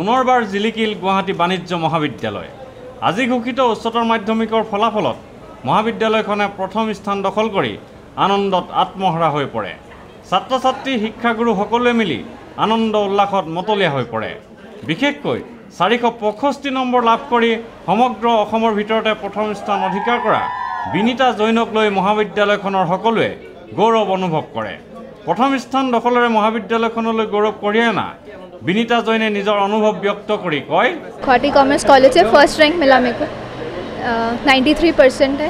পুনৰবাৰ জিলিকিল গুৱাহাটী বাণিজ্য মহাবিদ্যালয়। আজি ঘোষিত উচ্চতৰ মাধ্যমিকৰ ফলাফলত মহাবিদ্যালয়খনে প্ৰথম স্থান দখল কৰি আনন্দত আত্মহাৰা হৈ পৰে। ছাত্ৰ ছাত্ৰী শিক্ষাগুৰু সকলোৱে মিলি আনন্দ উল্লাসত মতলীয়া হৈ পৰে। বিশেষকৈ 465 নম্বৰ লাভ কৰি সমগ্ৰ অসমৰ ভিতৰতে প্ৰথম স্থান অধিকাৰ কৰা বিনীতা জৈনক লৈ মহাবিদ্যালয়খনৰ সকলোৱে গৌৰৱ অনুভৱ কৰে। প্ৰথম স্থান দখলেৰে মহাবিদ্যালয়খনলৈ গৌৰৱ কঢ়িয়াই অনা বিনীতা জৈনে নিজৰ অনুভৱ ব্যক্ত কৰি কয়, गुवाहाटी कॉमर्स कॉलेज से फर्स्ट रैंक मिला मेरे को, 93% है।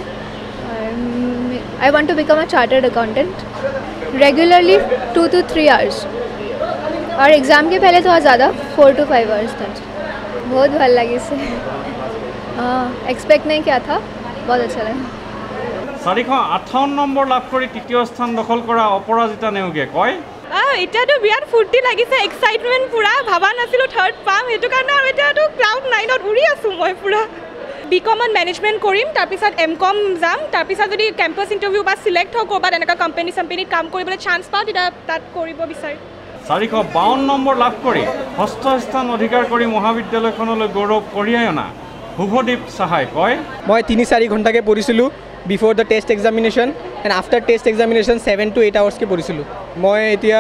I want to become a chartered accountant regularly 2 to 3 hours, और एग्ज़ाम के पहले थोड़ा ज़्यादा 4 to 5 आवर्स तक। बहुत भल लगी से, एक्सपेक्ट नहीं किया था, बहुत अच्छा लगा। 458 নম্বৰ লাভ কৰি তৃতীয় স্থান দখল কৰা অপৰাজিতা নেওগে কয়, এতিয়াতো বিৰাট ফূৰ্তি লাগিছে, এক্সাইটমেণ্ট পুৰা, ভাবা নাছিলোঁ থাৰ্ড পাম, সেইটো কাৰণে আৰু এতিয়াতো ক্লাউড নাইনত উৰি আছোঁ মই পুৰা। বিকমত মেনেজমেণ্ট কৰিম, তাৰপিছত এমকম যাম, তাৰপিছত যদি কেম্পাছ ইণ্টাৰভিউ বা চিলেক্ট হওঁ ক'ৰবাত এনেকুৱা কোম্পানীত কাম কৰিবলৈ চান্স পাওঁ, তেতিয়া তাত কৰিব বিচাৰিম। 452 নম্বৰ লাভ কৰি ষষ্ঠ স্থান অধিকাৰ কৰি মহাবিদ্যালয়খনলৈ গৌৰৱ কঢ়িয়াই অনা শুভদীপ সাহাই কয়, মই 3-4 ঘণ্টাকৈ পঢ়িছিলোঁ before the taste examination and after test examination 7 to 8 আৱাৰ্ছকৈ পঢ়িছিলোঁ। মই এতিয়া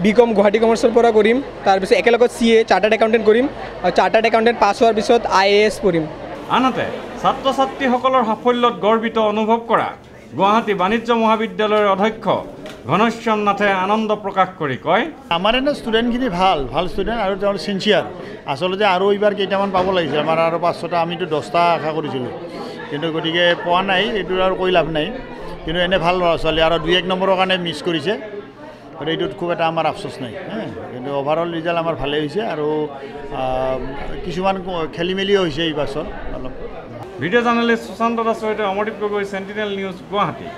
বিকম গুৱাহাটী কমাৰ্চৰ পৰা কৰিম, তাৰপিছত একেলগত CA চাৰ্টাৰ্ড একাউণ্টেণ্ট কৰিম, আৰু চাৰ্টাৰ্ড একাউণ্টেণ্ট পাছ হোৱাৰ পিছত IAS পঢ়িম। আনহাতে ছাত্ৰ ছাত্ৰীসকলৰ সাফল্যত গৰ্বিত অনুভৱ কৰা গুৱাহাটী বাণিজ্য মহাবিদ্যালয়ৰ অধ্যক্ষ ঘনশ্যাম নাথে আনন্দ প্ৰকাশ কৰি কয়, আমাৰ এনে ষ্টুডেণ্টখিনি ভাল ষ্টুডেণ্ট আৰু তেওঁ চিনচিয়াৰ। আচলতে আৰু এইবাৰ কেইটামান পাব লাগিছিল, আমাৰ আৰু 5-6টা, আমিতো 10টা আশা কৰিছিলোঁ, কিন্তু গতিকে পোৱা নাই, এইটো আৰু কৈ লাভ নাই। কিন্তু এনে ভাল ল'ৰা ছোৱালী, আৰু 2-1 নম্বৰৰ কাৰণে মিছ কৰিছে, আৰু এইটোত খুব এটা আমাৰ আফচোচ নাই। কিন্তু অভাৰঅল ৰিজাল্ট আমাৰ ভালেই হৈছে, আৰু কিছুমান খেলি মেলিও হৈছে এই বাছত অলপ। ভিডিঅ' জাৰ্নেলিষ্ট সুশান্ত দাসৰ সৈতে অমৰদীপ গগৈ, চেণ্টিনেল নিউজ, গুৱাহাটী।